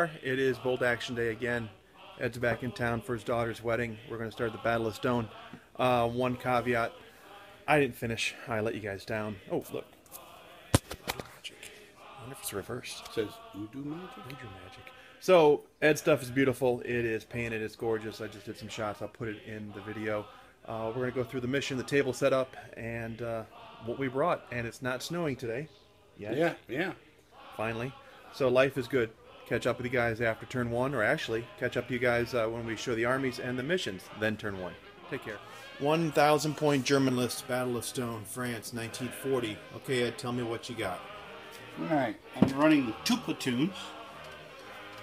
are. It is bold action day again. Ed's back in town for his daughter's wedding. We're going to start the Battle of Stonne. One caveat. I didn't finish. I let you guys down. Oh, look. Magic. I wonder if it's reversed. It says voodoo magic? Voodoo magic. So, Ed's stuff is beautiful. It is painted. It's gorgeous. I just did some shots. I'll put it in the video. We're going to go through the mission, the table setup, and what we brought. And it's not snowing today. Yet. Yeah. Finally. So life is good. Catch up with you guys after turn 1, or actually catch up to you guys when we show the armies and the missions, then turn 1. Take care. 1,000 point German list, Battle of Stonne, France, 1940. Okay, Ed, tell me what you got. Alright, I'm running 2 platoons.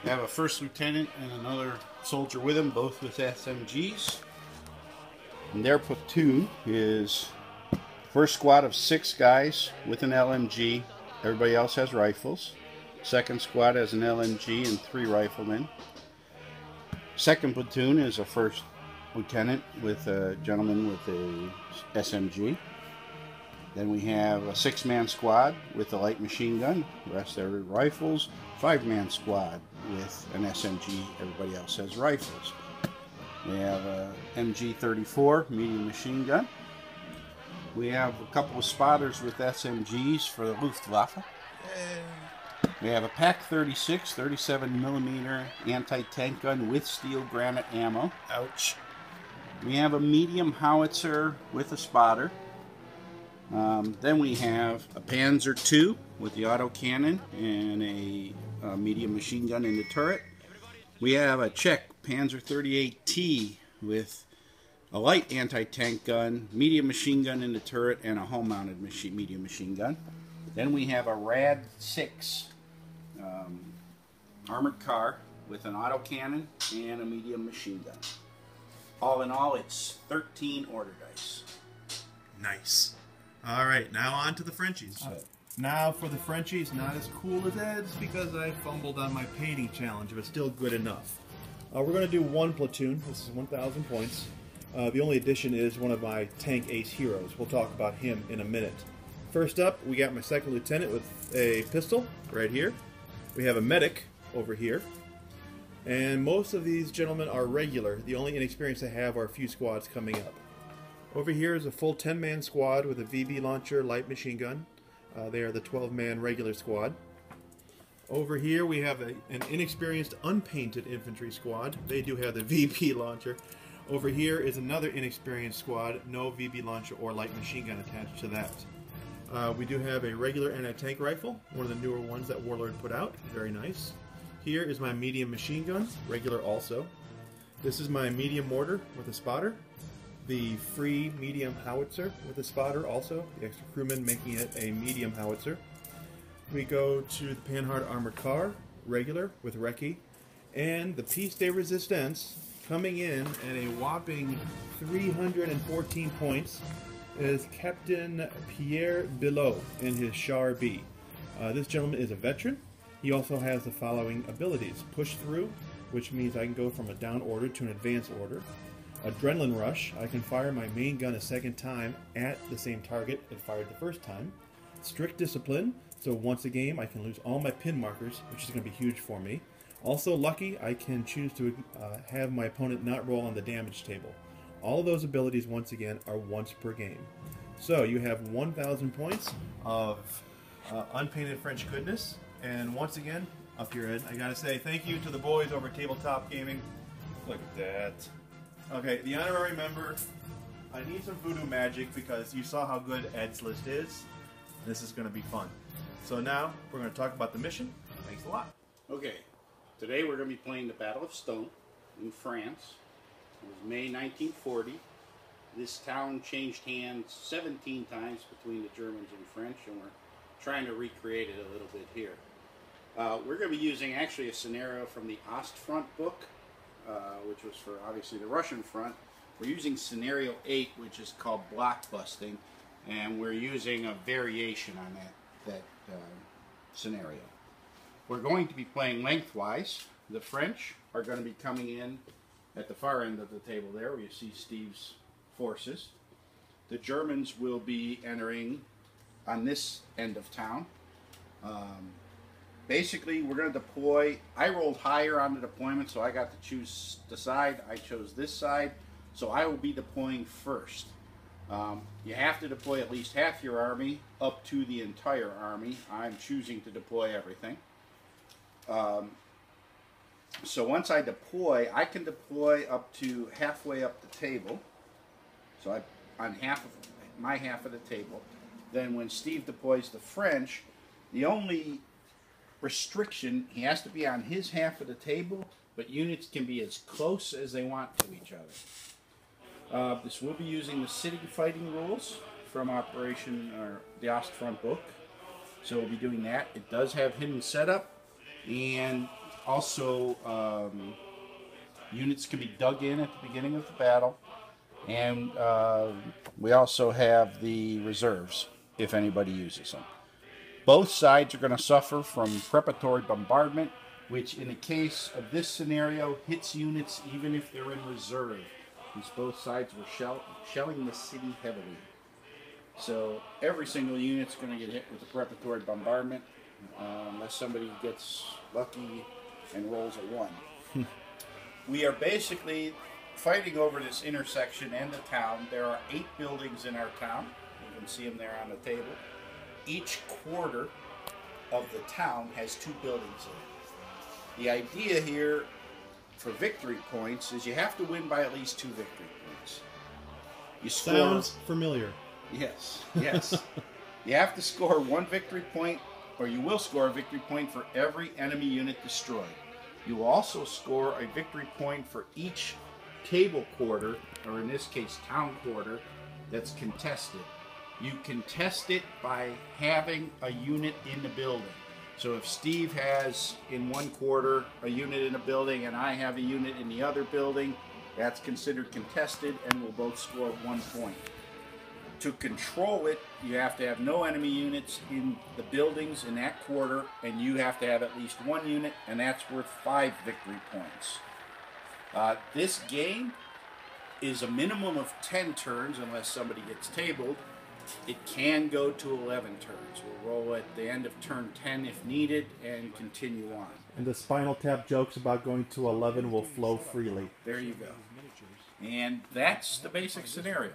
I have a first lieutenant and another soldier with him, both with SMGs. And their platoon is first squad of 6 guys with an LMG. Everybody else has rifles. Second squad has an LMG and 3 riflemen. Second platoon is a first lieutenant with a gentleman with a SMG. Then we have a 6-man squad with a light machine gun. The rest are rifles. 5-man squad with an SMG. Everybody else has rifles. We have a MG-34 medium machine gun. We have a couple of spotters with SMGs for the Luftwaffe. We have a PAC-36 37mm anti-tank gun with steel granite ammo. Ouch. We have a medium howitzer with a spotter. Then we have a Panzer II with the autocannon and a medium machine gun in the turret. We have a Czech Panzer 38T with a light anti-tank gun, medium machine gun in the turret, and a home-mounted medium machine gun. Then we have a Rad 6 armored car with an autocannon and a medium machine gun. All in all, it's 13 order dice. Nice. All right, now on to the Frenchies. Now for the Frenchies, not as cool as Ed's because I fumbled on my painting challenge, but still good enough. We're going to do 1 platoon. This is 1,000 points. The only addition is one of my tank ace heroes. We'll talk about him in a minute. First up, we got my second lieutenant with a pistol right here. We have a medic over here. And most of these gentlemen are regular. The only inexperienced I have are a few squads coming up. Over here is a full 10-man squad with a VB launcher light machine gun. They are the 12-man regular squad. Over here we have an inexperienced unpainted infantry squad. They do have the VB launcher. Over here is another inexperienced squad, no VB launcher or light machine gun attached to that. We do have a regular anti-tank rifle, one of the newer ones that Warlord put out. Very nice. Here is my medium machine gun, regular also. This is my medium mortar with a spotter. The free medium howitzer with a spotter also. The extra crewman making it a medium howitzer. We go to the Panhard armored car, regular with recce. And the piece de resistance coming in at a whopping 314 points is Captain Pierre Bilot in his Char B. This gentleman is a veteran. He also has the following abilities. Push through, which means I can go from a down order to an advance order. Adrenaline rush, I can fire my main gun a second time at the same target it fired the first time. Strict discipline, so once a game I can lose all my pin markers, which is going to be huge for me. Also lucky, I can choose to have my opponent not roll on the damage table. All of those abilities, once again, are once per game. So you have 1,000 points of unpainted French goodness. And once again, up your head, I gotta say thank you to the boys over at Tabletop Gaming. Look at that. Okay, the honorary member, I need some voodoo magic because you saw how good Ed's list is. This is gonna be fun. So now, we're gonna talk about the mission. Thanks a lot. Okay, today we're going to be playing the Battle of Stonne in France. It was May 1940. This town changed hands 17 times between the Germans and French, and we're trying to recreate it a little bit here. We're going to be using actually a scenario from the Ostfront book, which was for obviously the Russian front. We're using scenario 8, which is called blockbusting, and we're using a variation on that scenario. We're going to be playing lengthwise. The French are going to be coming in at the far end of the table there, where you see Steve's forces. The Germans will be entering on this end of town. basically, we're going to deploy. I rolled higher on the deployment, so I got to choose the side. I chose this side, so I will be deploying first. You have to deploy at least half your army up to the entire army. I'm choosing to deploy everything. So once I deploy, I can deploy up to halfway up the table. So on my half of the table. Then when Steve deploys the French, the only restriction, he has to be on his half of the table, but units can be as close as they want to each other. This will be using the city fighting rules from the Ostfront book. So we'll be doing that. It does have hidden setup, and also units can be dug in at the beginning of the battle. And we also have the reserves, if anybody uses them. Both sides are going to suffer from preparatory bombardment, which in the case of this scenario hits units even if they're in reserve, because both sides were shelling the city heavily. So every single unit's going to get hit with the preparatory bombardment, unless somebody gets lucky and rolls a 1. We are basically fighting over this intersection and the town. There are 8 buildings in our town. You can see them there on the table. Each quarter of the town has 2 buildings in it. The idea here for victory points is you have to win by at least 2 victory points. You score. Sounds familiar. Yes, yes. You have to score 1 victory point, or you will score a victory point for every enemy unit destroyed. You will also score a victory point for each table quarter, or in this case town quarter, that's contested. You contest it by having a unit in the building. So if Steve has in one quarter a unit in a building and I have a unit in the other building, that's considered contested and we'll both score 1 point. To control it, you have to have no enemy units in the buildings in that quarter, and you have to have at least 1 unit, and that's worth 5 victory points. This game is a minimum of 10 turns unless somebody gets tabled. It can go to 11 turns. We'll roll at the end of turn 10 if needed and continue on. And the Spinal Tap jokes about going to 11 will flow freely. There you go. And that's the basic scenario.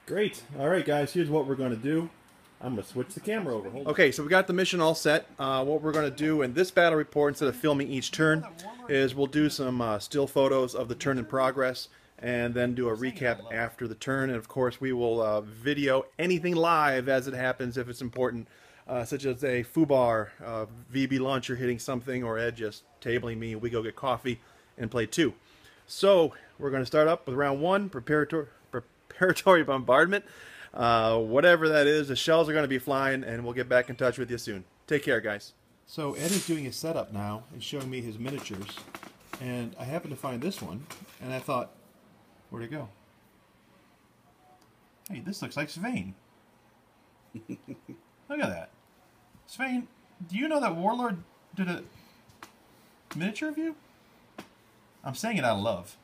Great. All right, guys, here's what we're going to do. I'm going to switch the camera over. Okay, so we got the mission all set. What we're going to do in this battle report, instead of filming each turn, is we'll do some still photos of the turn in progress and then do a recap after the turn. And, of course, we will video anything live as it happens if it's important, such as a FUBAR, VB launcher hitting something, or Ed just tabling me. We go get coffee and play 2. So we're going to start up with round 1, preparatory bombardment. Whatever that is, the shells are going to be flying, and we'll get back in touch with you soon. Take care, guys. So Ed is doing his setup now and showing me his miniatures, and I happened to find this one, and I thought, where'd it go? Hey, this looks like Svain. Look at that. Svain, do you know that Warlord did a miniature of you? I'm saying it out of love.